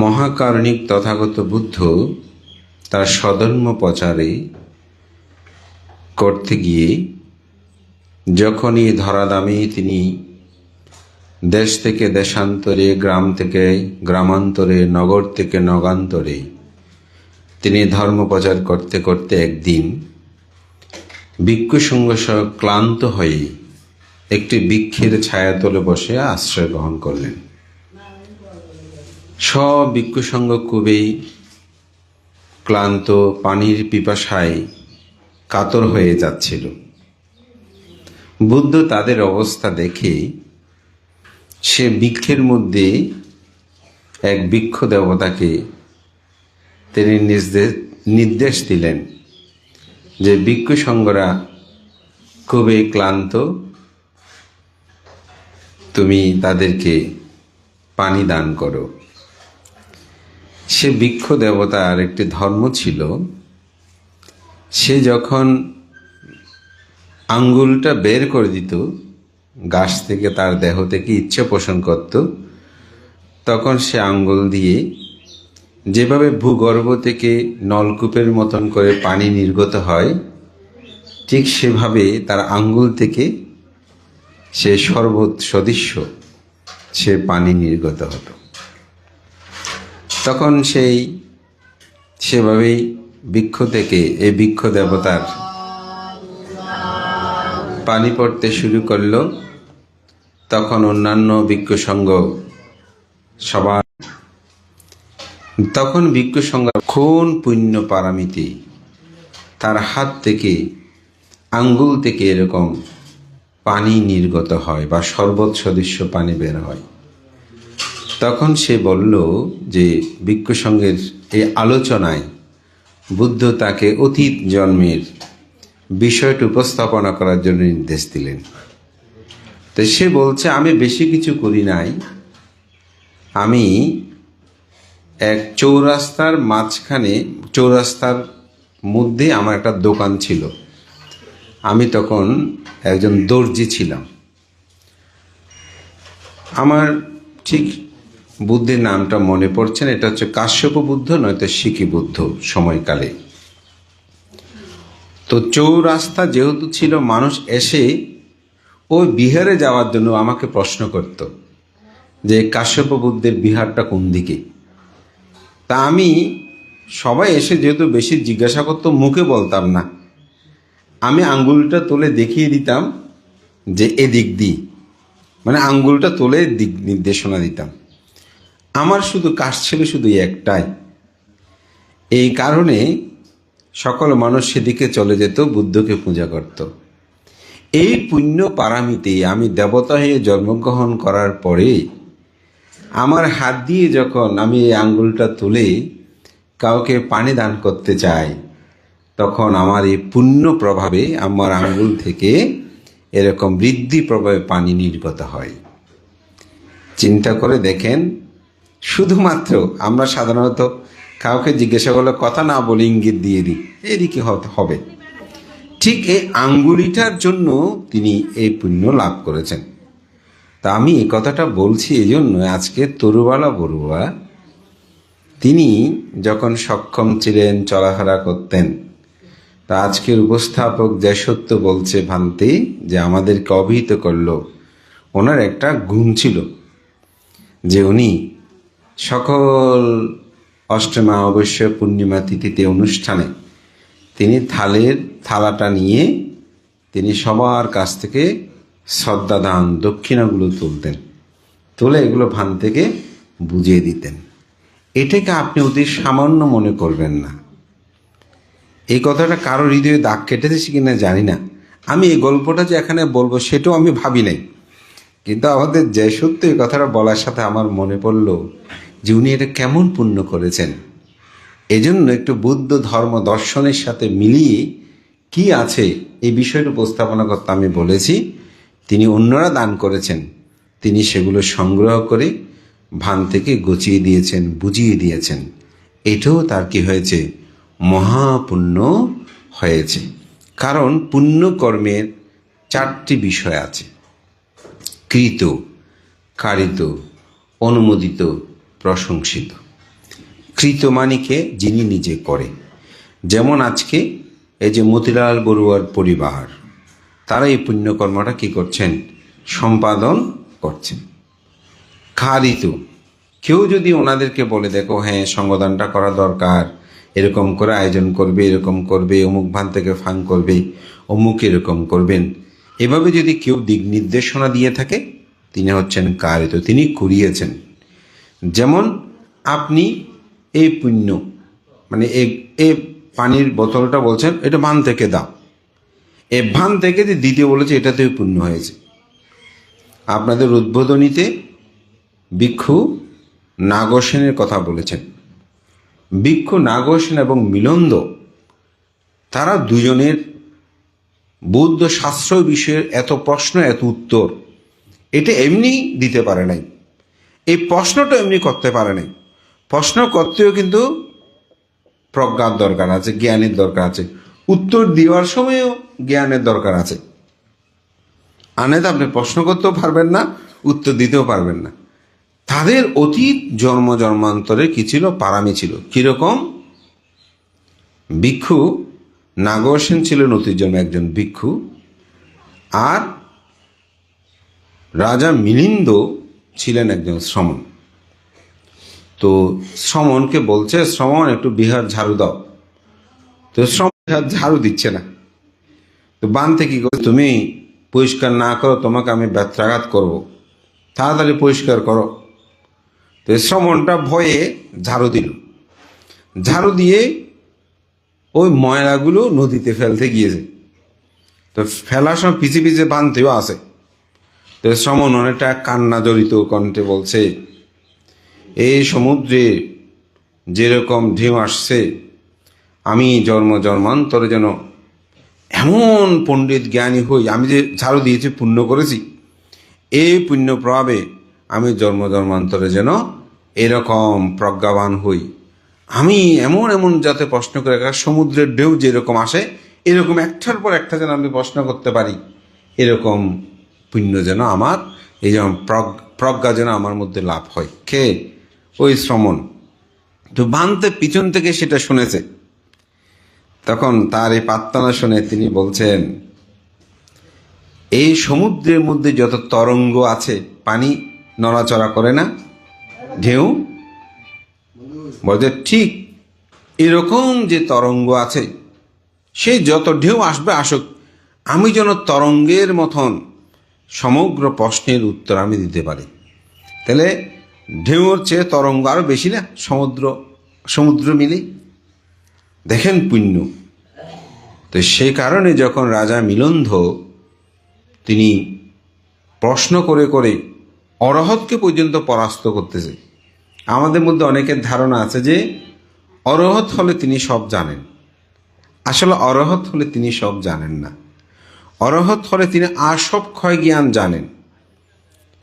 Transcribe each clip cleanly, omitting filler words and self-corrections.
মহাকারণিক তথাগত বুদ্ধ তার স্বধর্ম প্রচারে করতে গিয়ে যখনই ধরাধামে তিনি দেশ থেকে দেশান্তরে, গ্রাম থেকে গ্রামান্তরে, নগর থেকে নগান্তরে তিনি ধর্ম প্রচার করতে করতে একদিন ভিক্ষু সঙ্গ সহ ক্লান্ত হয়ে একটি বৃক্ষের ছায়াতলে বসে আশ্রয় গ্রহণ করলেন। সব ভিক্ষু সঙ্গ খুবই ক্লান্ত, পানির পিপাসায় কাতর হয়ে যাচ্ছিল। বুদ্ধ তাদের অবস্থা দেখে সে বৃক্ষের মধ্যে এক বৃক্ষ দেবতাকে তিনি নির্দেশ দিলেন যে ভিক্ষু সঙ্গরা খুবই ক্লান্ত, তুমি তাদেরকে পানি দান করো। সে বৃক্ষ দেবতার একটি ধর্ম ছিল, সে যখন আঙ্গুলটা বের করে দিত গাছ থেকে, তার দেহ থেকে ইচ্ছে পোষণ করত, তখন সে আঙ্গুল দিয়ে যেভাবে ভূগর্ভ থেকে নলকূপের মতন করে পানি নির্গত হয়, ঠিক সেভাবে তার আঙ্গুল থেকে সে শরবত সদৃশ্য সে পানি নির্গত হতো। তখন সেভাবেই বৃক্ষ থেকে এই বৃক্ষ দেবতার পানি পড়তে শুরু করল। তখন অন্যান্য ভিক্ষু সঙ্গ সবার তখন ভিক্ষু সঙ্গ কোন পুণ্য পারামিতি তার হাত থেকে, আঙ্গুল থেকে এরকম পানি নির্গত হয় বা শরবত সদৃশ্য পানি বের হয়। তখন সে বলল যে ভিক্ষু সঙ্গের এই আলোচনায় বুদ্ধ তাকে অতীত জন্মের বিষয়টি উপস্থাপনা করার জন্য নির্দেশ দিলেন। তো সে বলছে, আমি বেশি কিছু করি নাই, আমি এক চৌরাস্তার মাঝখানে, চৌরাস্তার মধ্যে আমার একটা দোকান ছিল। আমি তখন একজন দর্জি ছিলাম। আমার ঠিক বুদ্ধের নামটা মনে পড়ছে না, এটা হচ্ছে কাশ্যপ বুদ্ধ নয়তো সিকি বুদ্ধ সময়কালে। তো চৌরাস্তা যেহেতু ছিল, মানুষ এসে ওই বিহারে যাওয়ার জন্য আমাকে প্রশ্ন করত যে কাশ্যপ বুদ্ধের বিহারটা কোন দিকে। তা আমি, সবাই এসে যেহেতু বেশি জিজ্ঞাসা করতো, মুখে বলতাম না, আমি আঙ্গুলটা তুলে দেখিয়ে দিতাম যে এদিক দিয়ে, মানে আঙ্গুলটা তুলে দিক নির্দেশনা দিতাম। আমার শুধু কাজ ছিল শুধু একটাই, এই কারণে সকল মানুষ সেদিকে চলে যেত, বুদ্ধকে পূজা করত। এই পুণ্য পারামিতে আমি দেবতা হয়ে জন্মগ্রহণ করার পরে আমার হাত দিয়ে যখন আমি এই আঙ্গুলটা তুলে কাউকে পানি দান করতে চাই, তখন আমার এই পুণ্য প্রভাবে আমার আঙ্গুল থেকে এরকম বৃদ্ধি প্রভাবে পানি নির্গত হয়। চিন্তা করে দেখেন, শুধুমাত্র আমরা সাধারণত কাউকে জিজ্ঞাসা করলে কথা না বলে ইঙ্গিত দিয়ে দিই, এদিকে হবে। ঠিক এই আঙ্গুলিটার জন্য তিনি এই পুণ্য লাভ করেছেন। তা আমি এই কথাটা বলছি এই জন্য, আজকে তরুবালা বড়ুয়া তিনি যখন সক্ষম ছিলেন, চলাফেরা করতেন, তা আজকের উপস্থাপক যে সত্য বলছে ভান্তি, যে আমাদেরকে অভিহিত করলো, ওনার একটা গুণ ছিল যে উনি সকল অষ্টমা, অবশ্য পূর্ণিমা তিথিতে অনুষ্ঠানে তিনি থালাটা নিয়ে তিনি সবার কাছ থেকে শ্রদ্ধা দান দক্ষিণাগুলো তুলতেন, তুলে এগুলো ভান থেকে বুঝিয়ে দিতেন। এটাকে আপনি অতি সামান্য মনে করবেন না। এই কথাটা কারো হৃদয়ে দাগ কেটেছে কিনা জানি না। আমি এই গল্পটা যে এখানে বলবো সেটাও আমি ভাবি নাই, কিন্তু আমাদের যে সত্য এই কথাটা বলার সাথে আমার মনে পড়ল যে উনি এটা কেমন পুণ্য করেছেন। এজন্য একটু বুদ্ধ ধর্ম দর্শনের সাথে মিলিয়ে কি আছে এই বিষয়টা উপস্থাপনা করতে আমি বলেছি। তিনি অন্যরা দান করেছেন, তিনি সেগুলো সংগ্রহ করে ভান থেকে গুছিয়ে দিয়েছেন, বুঝিয়ে দিয়েছেন। এটাও তার কি হয়েছে, মহাপুণ্য হয়েছে। কারণ পুণ্য কর্মের চারটি বিষয় আছে: কৃত, কারিত, অনুমোদিত, প্রশংসিত। কৃতমানিকে যিনি নিজে করে। যেমন আজকে এই যে মতিলাল বড়ুয়ার পরিবার, তারা এই পুণ্যকর্মটা কি করছেন? সম্পাদন করছেন। খারিত কেউ যদি ওনাদেরকে বলে, দেখো হ্যাঁ সঙ্গদানটা করা দরকার, এরকম করে আয়োজন করবে, এরকম করবে, অমুক ভান থেকে ফান করবে, অমুক এরকম করবেন, এভাবে যদি কেউ দিক নির্দেশনা দিয়ে থাকে, তিনি হচ্ছেন কারিত, তিনি করিয়েছেন। যেমন আপনি এই পুণ্য মানে এই পানির বোতলটা বলছেন এটা ভান থেকে দাও, এ ভান থেকে যে দিতে বলেছে এটাতেও পুণ্য হয়েছে। আপনাদের উদ্বোধনীতে ভিক্ষু নাগসেনের কথা বলেছেন। ভিক্ষু নাগসেন এবং মিলন্দ, তারা দুজনের বৌদ্ধ শাস্ত্র বিষয়ের এত প্রশ্ন, এত উত্তর, এটা এমনি দিতে পারে নাই। এই প্রশ্নটা এমনি করতে পারে নাই। প্রশ্ন করতেও কিন্তু প্রজ্ঞার দরকার আছে, জ্ঞানের দরকার আছে, উত্তর দেওয়ার সময়ও জ্ঞানের দরকার আছে। আনেতে আপনি প্রশ্ন করতেও পারবেন না, উত্তর দিতেও পারবেন না। তাদের অতীত জন্ম জন্মান্তরে কি ছিল? পারামি ছিল। কিরকম? ভিক্ষু নাগসেন ছিলেন অতীত জন্মে একজন ভিক্ষু, আর রাজা মিলিন্দ ছিলেন একজন শ্রমণ। তো শ্রমণকে বলছে, শ্রমণ একটু বিহার ঝাড়ু দাও। তো শ্রমণ ঝাড়ু দিচ্ছে না। তো বানতে কি করে, তুমি পরিষ্কার না করো তোমাকে আমি ব্যত্রাঘাত করবো, তাড়াতাড়ি পরিষ্কার করো। তো শ্রমণটা ভয়ে ঝাড়ু দিল। ঝাড়ু দিয়ে ওই ময়লাগুলো নদীতে ফেলতে গিয়েছে। তো ফেলার সময় পিছে পিছে বানতেও আসে। তো শ্রমণ অনেকটা কান্না জড়িত কণ্ঠে বলছে, এই সমুদ্রে যেরকম ঢেউ আসছে, আমি জন্ম জন্মান্তরে যেন এমন পণ্ডিত জ্ঞানী হই, আমি যে ঝাড়ু দিয়েছি পুণ্য করেছি, এই পুণ্য প্রভাবে আমি জন্ম জন্মান্তরে যেন এরকম প্রজ্ঞাবান হই। আমি এমন এমন যাতে প্রশ্ন করে, সমুদ্রের ঢেউ যেরকম আসে এরকম একটার পর একটা যেন আমি প্রশ্ন করতে পারি, এরকম পুণ্য যেন আমার, এই যেমন প্রজ্ঞা যেন আমার মধ্যে লাভ হয়। কে? ওই শ্রমণ। তো বানতে পিছন থেকে সেটা শুনেছে। তখন তার এই প্রার্থনা শুনে তিনি বলছেন, এই সমুদ্রের মধ্যে যত তরঙ্গ আছে, পানি নড়াচড়া করে না, ঢেউ, বলছে ঠিক এরকম যে তরঙ্গ আছে, সে যত ঢেউ আসবে আসুক, আমি যেন তরঙ্গের মতন সমগ্র প্রশ্নের উত্তর আমি দিতে পারি। তাহলে ঢেউর চেয়ে তরঙ্গ আরও বেশি না, সমুদ্র মিলে। দেখেন পুণ্য। তো সেই কারণে যখন রাজা মিলন্দ তিনি প্রশ্ন করে করে অরহতকে পর্যন্ত পরাস্ত করতেছে। আমাদের মধ্যে অনেকের ধারণা আছে যে অরহত হলে তিনি সব জানেন। আসলে অরহত হলে তিনি সব জানেন না। অরহত হলে তিনি আসব ক্ষয় জ্ঞান জানেন।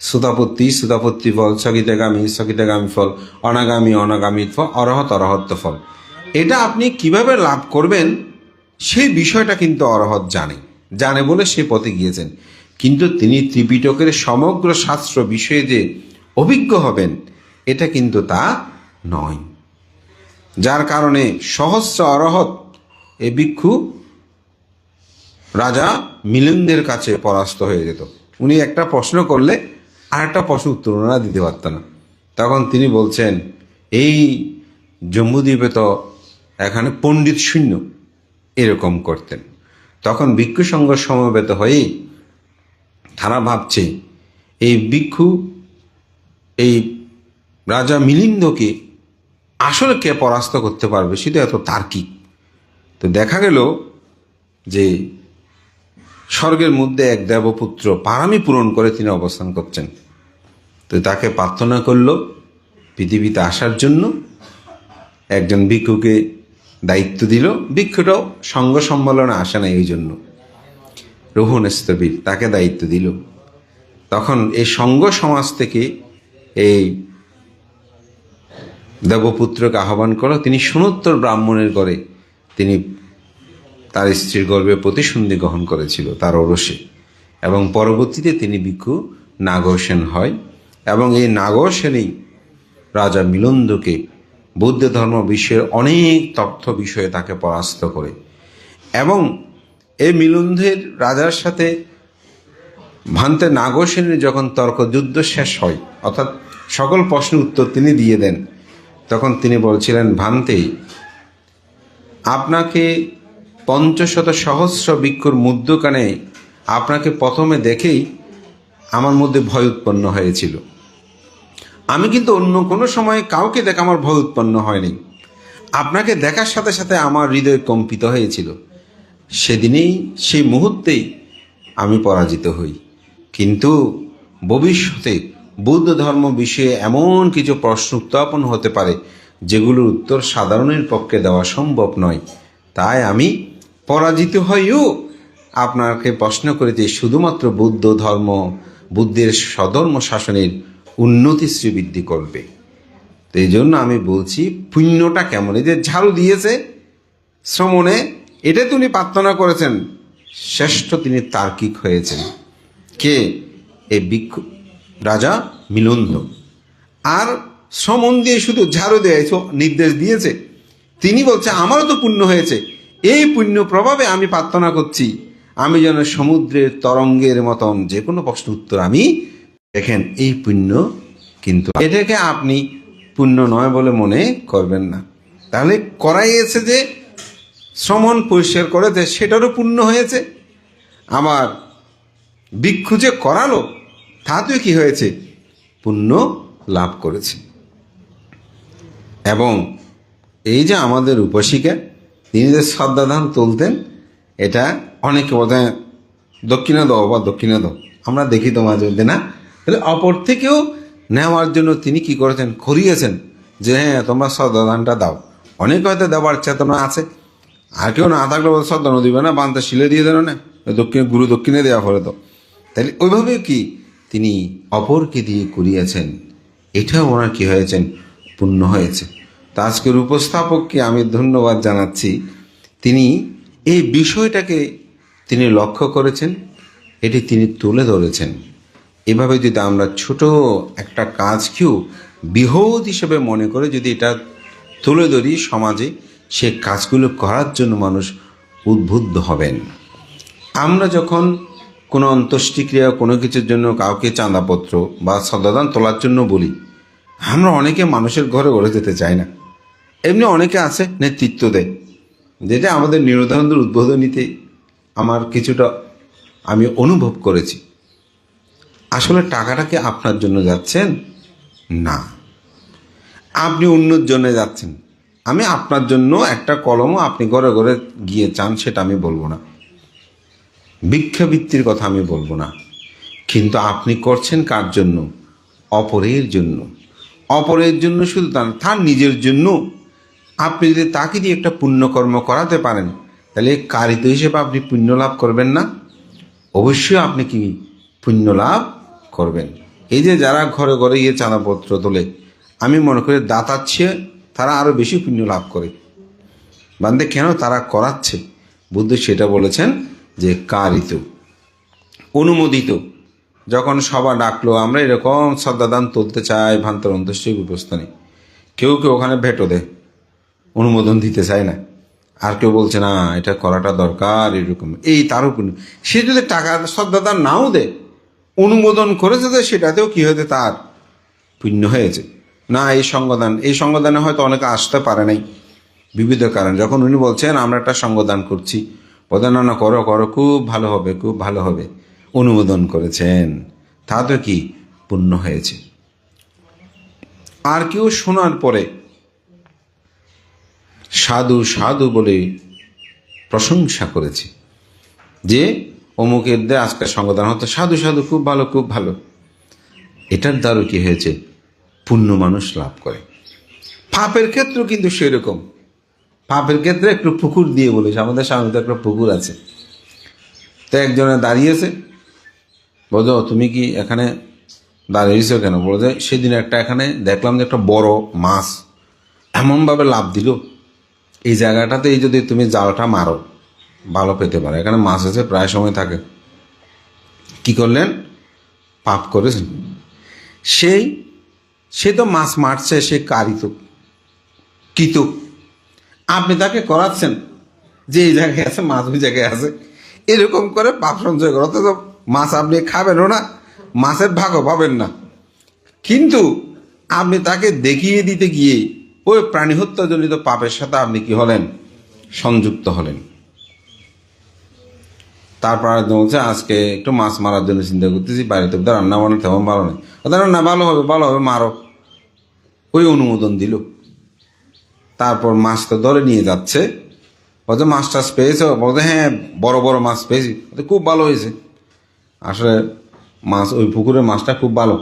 সুতাপত্তি ফল, সকিতাগামী ফল, অনাগামী ফল, অরহত্য ফল। এটা আপনি কিভাবে লাভ করবেন সেই বিষয়টা কিন্তু অরহত জানে বলে সে পথে গিয়েছেন। কিন্তু তিনি ত্রিপিটকের সমগ্র শাস্ত্র বিষয়ে যে অভিজ্ঞ হবেন, এটা কিন্তু তা নয়। যার কারণে সহস্র অরহত এ ভিক্ষু রাজা মিলিন্দের কাছে পরাস্ত হয়ে যেত। উনি একটা প্রশ্ন করলে আর একটা প্রশ্ন উত্তর না দিতে পারত না। তখন তিনি বলছেন, এই জম্বুদ্বীপে তো এখানে পণ্ডিত শূন্য, এরকম করতেন। তখন ভিক্ষু সংঘ সমবেত হয়ে তারা ভাবছে, এই ভিক্ষু এই রাজা মিলিন্দকে আসলে কে পরাস্ত করতে পারবে, সেটা এত তার্কিক। তো দেখা গেল যে স্বর্গের মধ্যে এক দেবপুত্র পারামি পূরণ করে তিনি অবস্থান করছেন। তো তাকে প্রার্থনা করলো পৃথিবীতে আসার জন্য, একজন ভিক্ষুকে দায়িত্ব দিল। ভিক্ষুটাও সংঘ সম্মেলনে আসে না, এই জন্য রোহন স্থবির তাকে দায়িত্ব দিল। তখন এই সংঘ সমাজ থেকে এই দেবপুত্রকে আহ্বান করো। তিনি সোনোত্তর ব্রাহ্মণের ঘরে তিনি তার স্ত্রীর গর্ভে প্রতিসন্ধি গ্রহণ করেছিল তার ওরসে, এবং পরবর্তীতে তিনি ভিক্ষু নাগসেন হয়। এবং এই নাগসেনই রাজা মিলন্দকে বৌদ্ধ ধর্ম বিষয়ের অনেক তথ্য বিষয়ে তাকে পরাস্ত করে। এবং এই মিলুন্ধের রাজার সাথে ভান্তে নাগসেনের যখন তর্কযুদ্ধ শেষ হয়, অর্থাৎ সকল প্রশ্নের উত্তর তিনি দিয়ে দেন, তখন তিনি বলছিলেন, ভান্তে, আপনাকে ৫০০ সহস্র ভিক্ষুর মধ্যখানে আপনাকে প্রথমে দেখেই আমার মধ্যে ভয় উৎপন্ন হয়েছিল। আমি কিন্তু অন্য কোনো সময় কাউকে দেখে আমার ভয় উৎপন্ন হয়নি। আপনাকে দেখার সাথে সাথে আমার হৃদয় কম্পিত হয়েছিল। সেদিনেই, সেই মুহূর্তেই আমি পরাজিত হই। কিন্তু ভবিষ্যতে বৌদ্ধ ধর্ম বিষয়ে এমন কিছু প্রশ্ন উত্থাপন হতে পারে যেগুলোর উত্তর সাধারণের পক্ষে দেওয়া সম্ভব নয়। তাই আমি পরাজিত হইও আপনাকে প্রশ্ন করিতে শুধুমাত্র বৌদ্ধ ধর্ম, বুদ্ধের স্বধর্ম শাসনের উন্নতি শ্রীবৃদ্ধি করবে। তো এই জন্য আমি বলছি, পুণ্যটা কেমন? এই যে ঝাড়ু দিয়েছে শ্রমণে, এটা তিনি প্রার্থনা করেছেন, শ্রেষ্ঠ তিনি তার্কিক হয়েছেন। কে? এই ভিক্ষু রাজা মিলুন্ধ। আর শ্রমণ দিয়ে শুধু ঝাড়ু দিয়েছে, নির্দেশ দিয়েছে, তিনি বলছে আমারও তো পুণ্য হয়েছে, এই পুণ্য প্রভাবে আমি প্রার্থনা করছি আমি যেন সমুদ্রের তরঙ্গের মতন যে কোনো প্রশ্ন উত্তর আমি, দেখেন এই পুণ্য, কিন্তু এটাকে আপনি পুণ্য নয় বলে মনে করবেন না। তাহলে করাইয়েছে যে শ্রমণ পরিষ্কার করেছে, সেটারও পুণ্য হয়েছে। আমার ভিক্ষু যে করালো, তাতেও কি হয়েছে? পুণ্য লাভ করেছে। এবং এই যে আমাদের উপাসিকা, তিনি যে শ্রদ্ধাদান তুলতেন, এটা অনেকে বোধহয় দক্ষিণা দাও বা দক্ষিণা দাও, আমরা দেখি তো মাঝে মধ্যে, না? তাহলে অপর থেকেও নেওয়ার জন্য তিনি কি করেছেন? করিয়েছেন যে হ্যাঁ, তোমরা শ্রদ্ধাদানটা দাও। অনেকে হয়তো দেওয়ার চেতনা আছে, আর কেউ না থাকলে শ্রদ্ধানো দিবে না, বান্তা শিলে দিয়ে দেন না, দক্ষিণে গুরু দক্ষিণে দেওয়া পরে তো। তাহলে ওইভাবে কি তিনি অপরকে দিয়ে করিয়েছেন, এটাও ওনার কি হয়েছেন? পুণ্য হয়েছে। তা আজকের উপস্থাপককে আমি ধন্যবাদ জানাচ্ছি, তিনি এই বিষয়টাকে তিনি লক্ষ্য করেছেন, এটি তিনি তুলে ধরেছেন। এভাবে যদি আমরা ছোট একটা কাজকেও বৃহৎ হিসেবে মনে করে যদি এটা তুলে ধরি সমাজে, সে কাজগুলো করার জন্য মানুষ উদ্বুদ্ধ হবেন। আমরা যখন কোনো অন্ত্যেষ্টিক্রিয়া, কোনো কিছুর জন্য কাউকে চাঁদাপত্র বা শ্রদ্ধাদান তোলার জন্য বলি, আমরা অনেকে মানুষের ঘরে ঘরে যেতে চাই না। এমনি অনেকে আছে নেতৃত্ব দেয়, যেটা আমাদের নিরোধানন্দের উদ্বোধনীতে আমার কিছুটা আমি অনুভব করেছি। আসলে টাকাটা কি আপনার জন্য যাচ্ছেন? না, আপনি অন্যর জন্য যাচ্ছেন। আমি আপনার জন্য একটা কলমও আপনি ঘরে ঘরে গিয়ে চান, সেটা আমি বলবো না, ভিক্ষাবৃত্তির কথা আমি বলবো না। কিন্তু আপনি করছেন কার জন্য? অপরের জন্য। অপরের জন্য শুধু তার নিজের জন্য। আপনি যদি তাকে দিয়ে একটা পুণ্যকর্ম করাতে পারেন, তাহলে কারিত হিসেবে আপনি পুণ্য লাভ করবেন না? অবশ্যই আপনি কি পুণ্য লাভ করবেন। এই যে যারা ঘরে ঘরে গিয়ে চাঁদাপত্র তোলে, আমি মনে করি দাতার চেয়ে তারা আরও বেশি পুণ্য লাভ করে। বান্দে কেন তারা করাচ্ছে? বুদ্ধ সেটা বলেছেন যে কারিত, অনুমোদিত। যখন সভা ডাকলো, আমরা এরকম শ্রদ্ধাদান তুলতে চাই ভান্তার অন্ত্যেষ্টিক উপস্থানে, কেউ কেউ ওখানে ভেটো দেয়, অনুমোদন দিতে চায় না। আর কেউ বলছে না এটা করাটা দরকার, এরকম, এই তারও পুণ্য। সে যদি টাকা শ্রদ্ধাদান নাও দেয়, অনুমোদন করেছে, যে সেটাতেও কি হয়েছে? তার পুণ্য হয়েছে। না, এই সঙ্গদানে হয়তো অনেকে আসতে পারে নাই বিবিধ কারণ। যখন উনি বলছেন আমরা একটা সঙ্গদান করছি, বলতেন না, করো করো, খুব ভালো হবে, খুব ভালো হবে, অনুমোদন করেছেন, তাতে কি পুণ্য হয়েছে। আর কেউ শোনার পরে সাধু সাধু বলে প্রশংসা করেছে যে অমুকের দিয়ে আজকে সঙ্গদান হতো, সাধু সাধু, খুব ভালো, খুব ভালো। এটার দ্বারা কি হয়েছে? পুণ্য মানুষ লাভ করে। পাপের ক্ষেত্রেও কিন্তু সেরকম। পাপের ক্ষেত্রে একটু পুকুর দিয়ে বলেছে, আমাদের সামনে তো একটা পুকুর আছে, তো একজনে দাঁড়িয়েছে, বলছো তুমি কি এখানে দাঁড়িয়েছো কেন? বলে যে সেদিন একটা এখানে দেখলাম যে একটা বড় মাছ এমনভাবে লাভ দিল, এই জায়গাটাতে এই যদি তুমি জালটা মারো ভালো পেতে পারো, এখানে মাছ আছে, প্রায় সময় থাকে। কি করলেন? পাপ করেছেন। সে তো মাছ মারছে, সে কারিত, কিন্তু আপনি তাকে করাচ্ছেন যে এই জায়গায় আছে মাছ ওই জায়গায় আছে, এরকম করে পাপ সঞ্চয় করে, অথচ মাছ আপনি খাবেনও না, মাছের ভাগও পাবেন না। কিন্তু আপনি তাকে দেখিয়ে দিতে গিয়ে ওই প্রাণী হত্যাজনিত পাপের সাথে আপনি কি হলেন? সংযুক্ত হলেন। তারপর বলছে আজকে একটু মাছ মারার জন্য চিন্তা করতেছি, বাড়িতে রান্না বান্না তেমন ভালো নেই, রান্না ভালো হবে মারো, ওই অনুমোদন দিল। তারপর মাছ তো ধরে নিয়ে যাচ্ছে, বলছে মাছ টাছ পেয়েছো? বলছে হ্যাঁ বড় বড় মাছ পেয়েছি। খুব ভালো হয়েছে, আসলে মাছ ওই পুকুরের মাছটা খুব ভালো,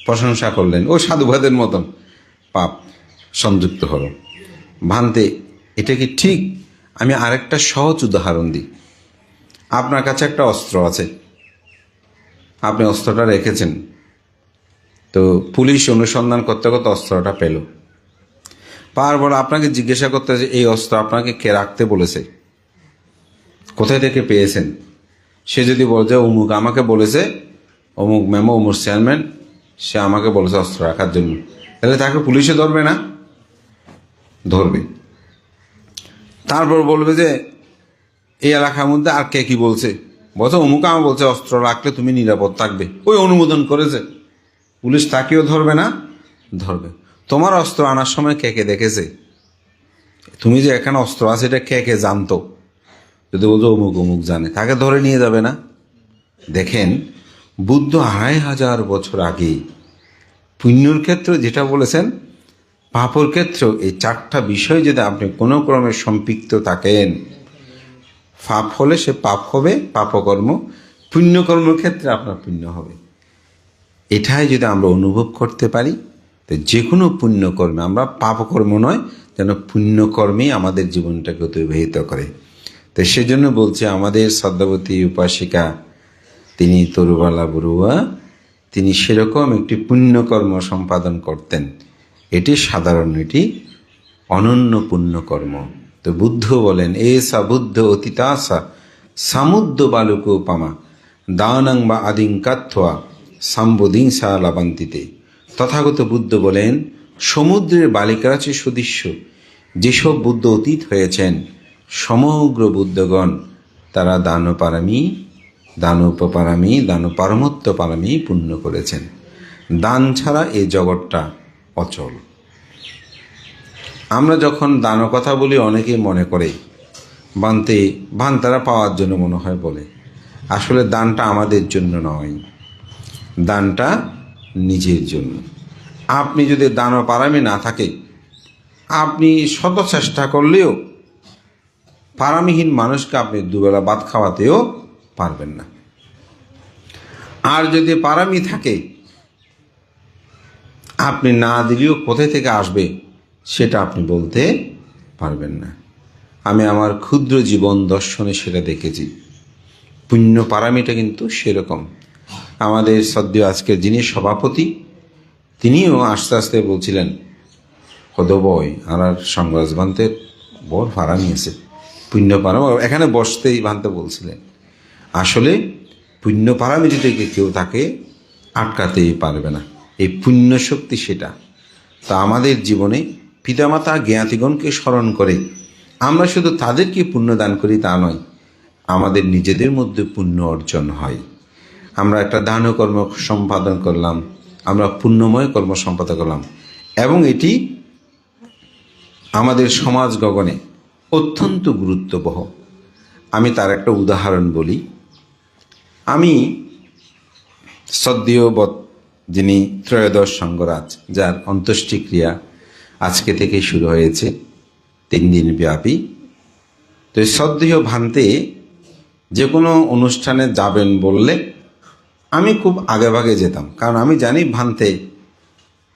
প্রশংসা করলেন। ও সাধুবাদের মতন পাপ সংযুক্ত হলো। ভান্তে এটা কি ঠিক? আমি আরেকটা সহজ উদাহরণ দিই। আপনার কাছে একটা অস্ত্র আছে, আপনি অস্ত্রটা রেখেছেন, তো পুলিশ অনুসন্ধান করতে করতে অস্ত্রটা পেল। পাওয়ার পর আপনাকে জিজ্ঞাসা করতে যে এই অস্ত্র আপনাকে কে রাখতে বলেছে, কোথায় থেকে পেয়েছেন? সে যদি বলছে অমুক আমাকে বলেছে, অমুক মেমো অমুক চেয়ারম্যান সে আমাকে বলেছে অস্ত্র রাখার জন্য, তাহলে তাকে পুলিশে ধরবে না? ধরবে। তারপর বলবে যে এই এলাকার মধ্যে আর কে কি বলছে? বলছে অমুক আমার বলছে অস্ত্র রাখলে তুমি নিরাপদ থাকবে, ওই অনুমোদন করেছে। পুলিশ তাকেও ধরবে না? ধরবে। তোমার অস্ত্র আনার সময় কে কে দেখেছে? তুমি যে এখানে অস্ত্র আছে এটা কে কে জানতো? যদি বলছো অমুক অমুক জানে, তাকে ধরে নিয়ে যাবে না? দেখেন, বুদ্ধ 2500 বছর আগে পুণ্যর ক্ষেত্রে যেটা বলেছেন, পাপর ক্ষেত্র, এই 4টা বিষয় যদি আপনি কোনো ক্রমে সম্পৃক্ত থাকেন, পাপ হলে সে পাপ হবে, পাপকর্ম, পুণ্যকর্মের ক্ষেত্রে আপনার পুণ্য হবে। এটাই যদি আমরা অনুভব করতে পারি, তো যে কোনো পুণ্যকর্মে, আমরা পাপকর্ম নয়, যেন পুণ্যকর্মেই আমাদের জীবনটাকে অতিবাহিত করে। তো সেজন্য বলছি, আমাদের শ্রদ্ধাবতী উপাসিকা তিনি তরুবালা বড়ুয়া, তিনি সেরকম একটি পুণ্যকর্ম সম্পাদন করতেন। এটি সাধারণ, এটি অনন্য পুণ্যকর্ম। তো বুদ্ধ বলেন এসা বুদ্ধ অতীতাসা সামুদ্র বালুক পামা দানাং বা আদিং কাথ্বা সাম্বোদিং সা লাবান্তিতে। তথাগত বুদ্ধ বলেন সমুদ্রের বালিকার আছে সদৃশ্য যেসব বুদ্ধ অতীত হয়েছেন, সমগ্র বুদ্ধগণ তারা দানপারামি, দানোপপারামি, দানপারমত্ব পারামি পুণ্য করেছেন। দান ছাড়া এই জগৎটা অচল। আমরা যখন দানের কথা বলি অনেকেই মনে করে ভান্তারা পাওয়ার জন্য মনে হয় বলে। আসলে দানটা আমাদের জন্য নয়, দানটা নিজের জন্য। আপনি যদি দান পারামি না থাকে, আপনি শত চেষ্টা করলেও পারামিহীন মানুষকে আপনি দুবেলা ভাত খাওয়াতেও পারবেন না। আর যদি পারামি থাকে, আপনি না দিলেও কোথায় থেকে আসবে সেটা আপনি বলতে পারবেন না। আমি আমার ক্ষুদ্র জীবন দর্শনে সেটা দেখেছি। পুণ্য পারামিটা কিন্তু সেরকম। আমাদের সদ্য আজকের যিনি সভাপতি, তিনিও আস্তে আস্তে বলছিলেন হদবয় আর সংরাজ ভান্তের বড় ভাড়া নিয়েছে পুণ্য পারামি, এখানে বসতেই ভান্তে বলছিলেন। আসলে পুণ্য পারামিটি থেকে কেউ তাকে আটকাতেই পারবে না, এই পুণ্য শক্তি সেটা। তা আমাদের জীবনে পিতামাতা জ্ঞাতিগণকে স্মরণ করে আমরা শুধু তাদেরকে পুণ্য দান করি তা নয়, আমাদের নিজেদের মধ্যে পুণ্য অর্জন হয়। আমরা একটা দান কর্ম সম্পাদন করলাম, আমরা পুণ্যময় কর্ম সম্পাদন করলাম, এবং এটি আমাদের সমাজ গগনে অত্যন্ত গুরুত্ববহ। আমি তার একটা উদাহরণ বলি। আমি সদ্যবৎ যিনি ত্রয়োদশ সঙ্গরাজ, যার অন্ত্যেষ্টিক্রিয়া আজকে থেকে শুরু হয়েছে 3 দিন ব্যাপী। তো সদ্য ভান্তে যে কোনো অনুষ্ঠানে যাবেন বললে আমি খুব আগে ভাগে যেতাম, কারণ আমি জানি ভান্তে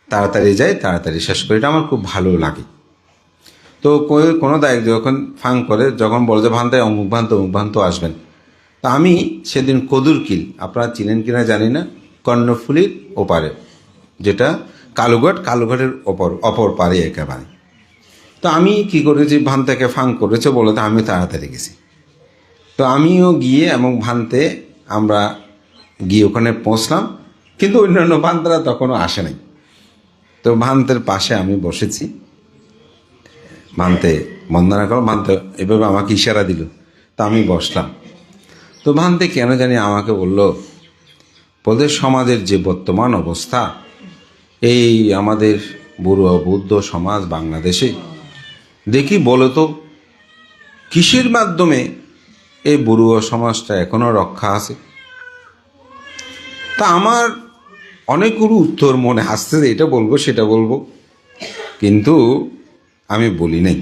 তাড়াতাড়ি যায়, তাড়াতাড়ি শেষ করে, এটা আমার খুব ভালো লাগে। তো কোনো দায়ক যখন ফাং করে, যখন বলে যে ভান্তে অমুক ভান্ত আসবেন, তা আমি সেদিন কদুরকিল, আপনারা চিনেন কিনা জানি না, কর্ণফুলির ওপারে, যেটা কালুঘাটের অপর পারে একেবারে। তো আমি কি করেছি, ভান্তাকে ফাং করেছে বলে তো আমি তাড়াতাড়ি গেছি। তো আমিও গিয়ে এবং ভান্তে আমরা গিয়ে ওখানে পৌঁছলাম, কিন্তু অন্যান্য ভান্তারা তখনও আসে নাই। তো ভান্তের পাশে আমি বসেছি। ভান্তে বন্দনা করো। ভান্তে এভাবে আমাকে ইশারা দিল, তা আমি বসলাম। তো ভান্তে কেন জানি আমাকে বলতে সমাজের যে বর্তমান অবস্থা, এই আমাদের বুড়ো বৌদ্ধ সমাজ বাংলাদেশে, দেখি বলো তো কিসের মাধ্যমে এই বুড়ো সমাজটা এখনো রক্ষা আছে। তা আমার অনেকগুলো উত্তর মনে আসতেছে, এটা বলবো সেটা বলবো, কিন্তু আমি বলি নাই।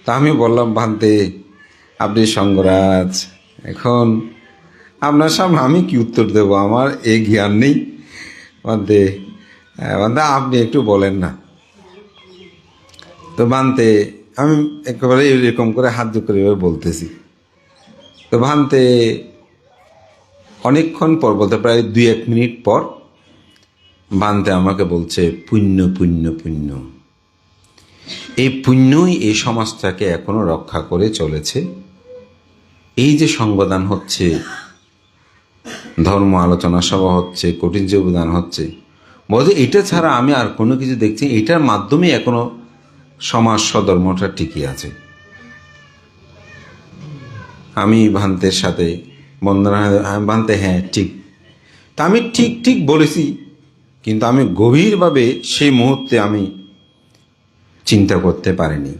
তা আমি বললাম, ভান্তে আপনি সঙ্গরাজ, এখন আপনার সামনে আমি কি উত্তর দেব, আমার এই জ্ঞান নেই। ভান্তে ভান্তে আপনি একটু বলেন না। তো ভান্তে আমি একেবারে এরকম করে হাত জোর করে এভাবে বলতেছি। তো ভান্তে অনেকক্ষণ পর, বলতে প্রায় 2-1 মিনিট পর, ভান্তে আমাকে বলছে, পুণ্য পুণ্য পুণ্য। এই পুণ্যই এই সমাজটাকে এখনো রক্ষা করে চলেছে। এই যে সংবাদান হচ্ছে, ধর্ম আলোচনা সভা হচ্ছে, কঠিন যে অবদান হচ্ছে, বলতে এটা ছাড়া আমি আর কোনো কিছু দেখছি, এটার মাধ্যমে এখনো সমাজ সধর্মটা টিকে আছে। আমি ভান্তের সাথে বন্দনা, ভান্তে হ্যাঁ ঠিক। তা আমি ঠিক ঠিক বলেছি, কিন্তু আমি গভীরভাবে সেই মুহূর্তে আমি চিন্তা করতে পারিনি।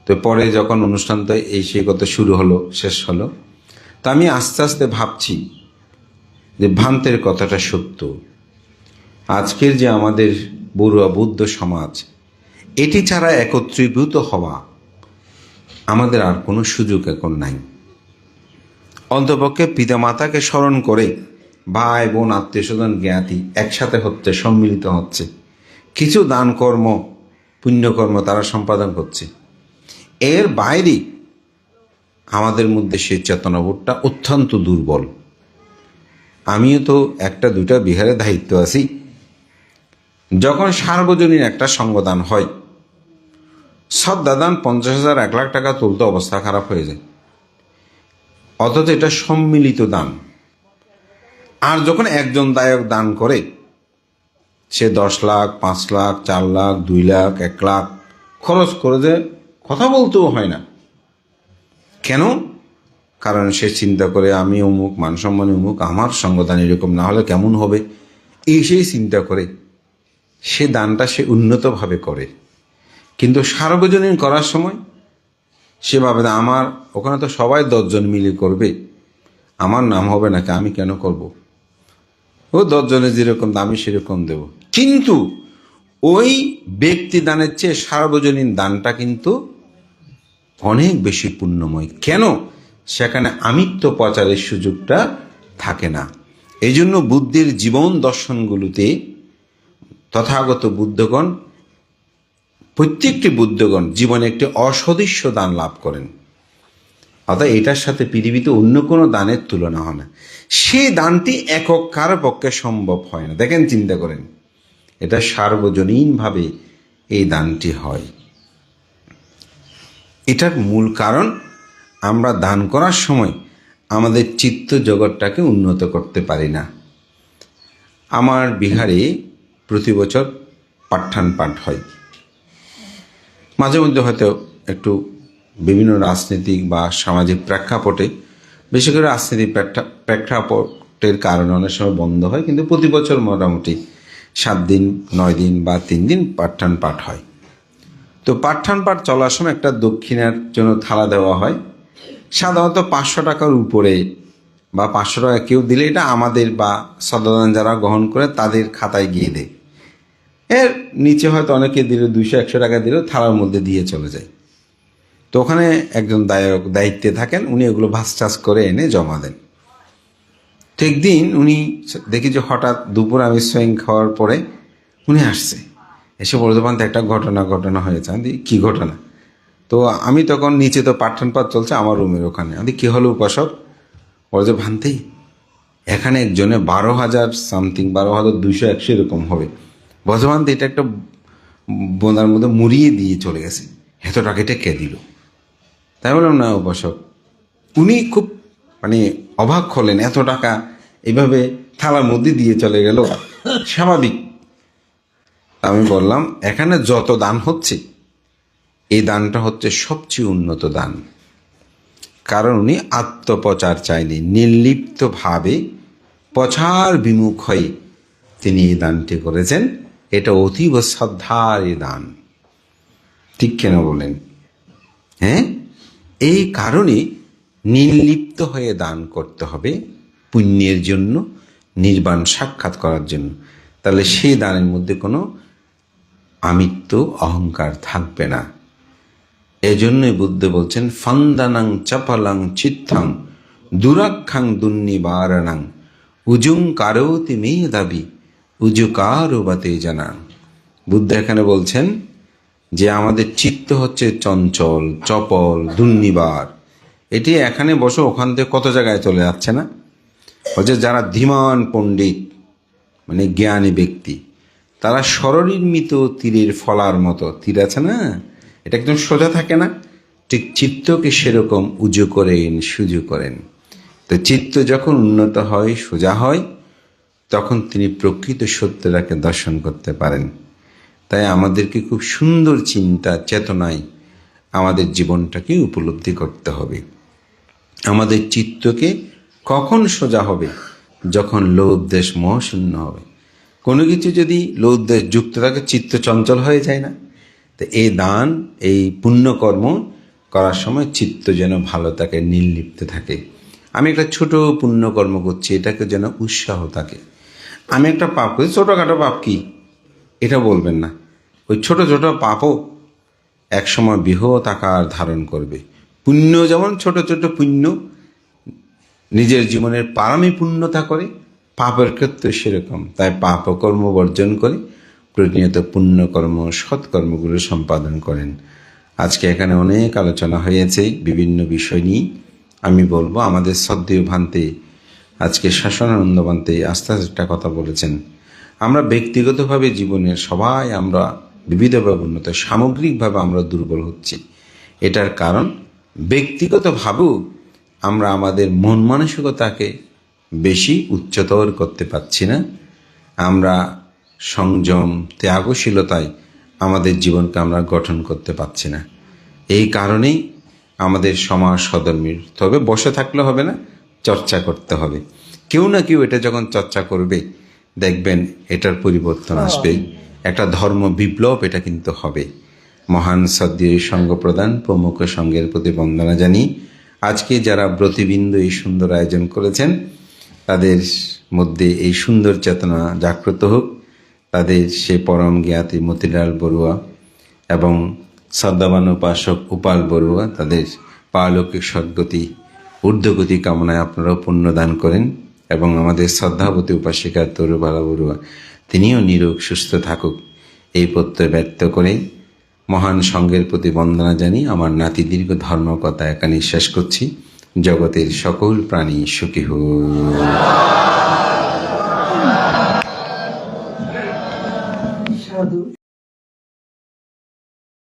তো পরে যখন অনুষ্ঠানটা সেই কথা শুরু হলো, শেষ হলো, তা আমি আস্তে আস্তে ভাবছি যে ভান্তের কথাটা সত্য। আজকের যে আমাদের বড়ুয়া বৌদ্ধ সমাজ, এটি ছাড়া একত্রীভূত হওয়া আমাদের আর কোনো সুযোগ এখন নাই। অন্তপক্ষে পিতামাতাকে স্মরণ করে ভাই বোন আত্মীয় স্বজন জ্ঞাতি একসাথে হচ্ছে, সম্মিলিত হচ্ছে, কিছু দান কর্ম পুণ্যকর্ম তারা সম্পাদন করছে। এর বাইরে আমাদের মধ্যে সেই চেতনাবোধটা অত্যন্ত দুর্বল। আমিও তো 1-2টা বিহারে দায়িত্ব আছি। যখন সার্বজনীন একটা সঙ্গদান হয়, শ্রদ্ধাদান 50,000 1 লাখ টাকা তুলতে অবস্থা খারাপ হয়ে যায়, অথচ এটা সম্মিলিত দান। আর যখন একজন দায়ক দান করে, সে 10 লাখ 5 লাখ 4 লাখ 2 লাখ 1 লাখ খরচ করে, যে কথা বলতেও হয় না। কেন? কারণ সে চিন্তা করে আমি অমুক, মান সম্মানে অমুক, আমার সঙ্গদান এরকম না হলে কেমন হবে, সেই চিন্তা করে সে দানটা সে উন্নতভাবে করে। কিন্তু সার্বজনীন করার সময় সে ভাবে না, আমার ওখানে তো সবাই 10 জন মিলে করবে, আমার নাম হবে নাকি, আমি কেন করব? ও 10 জনের যেরকম দামি সেরকম দেব। কিন্তু ওই ব্যক্তি দানের চেয়ে সার্বজনীন দানটা কিন্তু অনেক বেশি পুণ্যময়। কেন? সেখানে আমিত্ব প্রচারের সুযোগটা থাকে না। এই জন্য বুদ্ধের জীবন দর্শনগুলোতে তথাগত বুদ্ধগণ, প্রত্যেকটি বুদ্ধগণ জীবনে একটি অসদৃশ্য দান লাভ করেন। অর্থাৎ এটার সাথে পৃথিবীতে অন্য কোনো দানের তুলনা হয় না। সেই দানটি একক কারো পক্ষে সম্ভব হয় না। দেখেন, চিন্তা করেন, এটা সার্বজনীনভাবে এই দানটি হয়। এটার মূল কারণ, আমরা দান করার সময় আমাদের চিত্ত জগৎটাকে উন্নত করতে পারি না। আমার বিহারে প্রতি বছর পাঠ্যান পাঠ হয়। মাঝে মধ্যে হয়তো একটু বিভিন্ন রাজনৈতিক বা সামাজিক প্রেক্ষাপটে, বিশেষ করে রাজনৈতিক প্রেক্ষাপটের কারণে অনেক সময় বন্ধ হয়, কিন্তু প্রতি বছর মোটামুটি 7 দিন 9 দিন বা 3 দিন পাঠ্যান পাঠ হয়। তো পাঠ্যান পাঠ চলার সময় একটা দক্ষিণার জন্য থালা দেওয়া হয়। সাধারণত 500 টাকার উপরে বা 500 টাকা কেউ দিলে এটা আমাদের বা শ্রদ্ধাদান যারা গ্রহণ করে তাদের খাতায় গিয়ে দেয়। এর নিচে হয়তো অনেকে দিলে 200-100 টাকা দিলেও থালার মধ্যে দিয়ে চলে যায়। তো ওখানে একজন দায়িত্বে থাকেন, উনি এগুলো ভাঁজ করে এনে জমা দেন। তো একদিন উনি দেখি যে হঠাৎ দুপুর আমি স্বয়ং খাওয়ার পরে উনি আসছে, এসে বলতে পারেন একটা ঘটনা হয়েছে। আমি কি ঘটনা? তো আমি তখন নিচে তো পাঠ্যান পাঠ চলছে আমার রুমের ওখানে। আমি কি হলো উপাসক? বলে যে, ভান্তেই এখানে একজনে 12,000 সামথিং, 12,200-100 এরকম হবে। বলছে, ভান্তে এটা একটা বোনার মধ্যে মুড়িয়ে দিয়ে চলে গেছে, এত টাকা এটা কে দিল? তাই বললাম, না উপাসক। উনি খুব অবাক হলেন, এত টাকা এইভাবে থালার মধ্যে দিয়ে চলে গেল, স্বাভাবিক। আমি বললাম, এখানে যত দান হচ্ছে এই দানটা হচ্ছে সবচেয়ে উন্নত দান, কারণ উনি আত্মপ্রচার চাইলে নির্লিপ্তভাবে প্রচার বিমুখ হয়ে তিনি এই দানটি করেছেন। এটা অতীব শ্রদ্ধার এই দান, ঠিক কেন বলেন? হ্যাঁ, এই কারণে নির্লিপ্ত হয়ে দান করতে হবে, পুণ্যের জন্য, নির্বাণ সাক্ষাৎ করার জন্য। তাহলে সেই দানের মধ্যে কোনো আমিত্ব অহংকার থাকবে না। এজন্যই বুদ্ধ বলছেন, ফান্দানাং চাপালাং চিত্তাং দুরাক্ষাং দুর্নিবারণাং উজুং কারোতি মে দাবি উজুকারো বাতে জানাং। বুদ্ধ এখানে বলছেন যে আমাদের চিত্ত হচ্ছে চঞ্চল, চপল, দুর্নিবার। এটি এখানে বসে ওখান থেকে কত জায়গায় চলে যাচ্ছে না? হচ্ছে যারা ধীমান পণ্ডিত, মানে জ্ঞানী ব্যক্তি, তারা স্বরনির্মিত তীরের ফলার মতো, তীর আছে না, এটা একদম সোজা থাকে না, ঠিক চিত্তকে সেরকম উজু করেন, সুজু করেন। তো চিত্ত যখন উন্নত হয়, সোজা হয়, তখন তিনি প্রকৃত সত্যটাকে দর্শন করতে পারেন। তাই আমাদেরকে খুব সুন্দর চিন্তা চেতনায় আমাদের জীবনটাকে উপলব্ধি করতে হবে। আমাদের চিত্তকে কখন সোজা হবে? যখন লোভ দেশ মোহ শূন্য হবে। কোনো কিছু যদি লোভ দেশ যুক্ত থাকে, চিত্ত চঞ্চল হয়ে যায় না? তো এই দান, এই পুণ্যকর্ম করার সময় চিত্ত যেন ভালো থাকে, নির্লিপ্ত থাকে। আমি একটা ছোট পুণ্যকর্ম করছি, এটাকে যেন উৎসাহ থাকে। আমি একটা পাপ করি, ছোটোখাটো পাপ কি এটা বলবেন না, ওই ছোট ছোট পাপও একসময় বৃহৎ আকার ধারণ করবে। পুণ্য যেমন ছোট ছোট পুণ্য নিজের জীবনের পারমী পূর্ণতা করে, পাপের ক্ষেত্রে সেরকম। তাই পাপ কর্ম বর্জন করে প্রতিনিয়ত পুণ্যকর্ম, সৎকর্মগুলো সম্পাদন করেন। আজকে এখানে অনেক আলোচনা হয়েছে বিভিন্ন বিষয় নিয়ে। আমি বলবো, আমাদের শ্রদ্ধেয় ভান্তে আজকে শাসনানন্দ ভান্তে আস্তে আস্তে একটা কথা বলেছেন। আমরা ব্যক্তিগতভাবে জীবনের সবাই আমরা বিবিধভাবে উন্নত, সামগ্রিকভাবে আমরা দুর্বল হচ্ছি। এটার কারণ ব্যক্তিগতভাবেও আমরা আমাদের মন মানসিকতাকে বেশি উচ্চতর করতে পারছি না। আমরা সংযম, ত্যাগশীলতায় আমাদের জীবনকে আমরা গঠন করতে পারছি না। এই কারণেই আমাদের সমাজ সধর্মীর, তবে বসে থাকলে হবে না, চর্চা করতে হবে। কেউ না কেউ এটা যখন চর্চা করবে, দেখবেন এটার পরিবর্তন আসবে, একটা ধর্ম বিপ্লব এটা কিন্তু হবে। মহান সদ্যীয় সঙ্গ প্রদান প্রমুখ সঙ্গের প্রতি বন্দনা জানি। আজকে যারা ব্রতিবৃন্দ এই সুন্দর আয়োজন করেছেন, তাদের মধ্যে এই সুন্দর চেতনা জাগ্রত হোক। তাদের সে পরম জ্ঞাতি মতিলাল বড়ুয়া এবং শ্রদ্ধাবান উপাসক উপাল বড়ুয়া, তাদের পারলৌকিক সদ্গতি, ঊর্ধ্বগতি কামনায় আপনারাও পুণ্যদান করেন। এবং আমাদের শ্রদ্ধাবতী উপাসিকা তরুবালা বড়ুয়া, তিনিও নিরোগ সুস্থ থাকুক, এই প্রত্যয় ব্যক্ত করে মহান সঙ্গের প্রতি বন্দনা জানি আমার নাতি দীর্ঘ ধর্মকথা এখানে শেষ করছি। জগতের সকল প্রাণী সুখী হোক।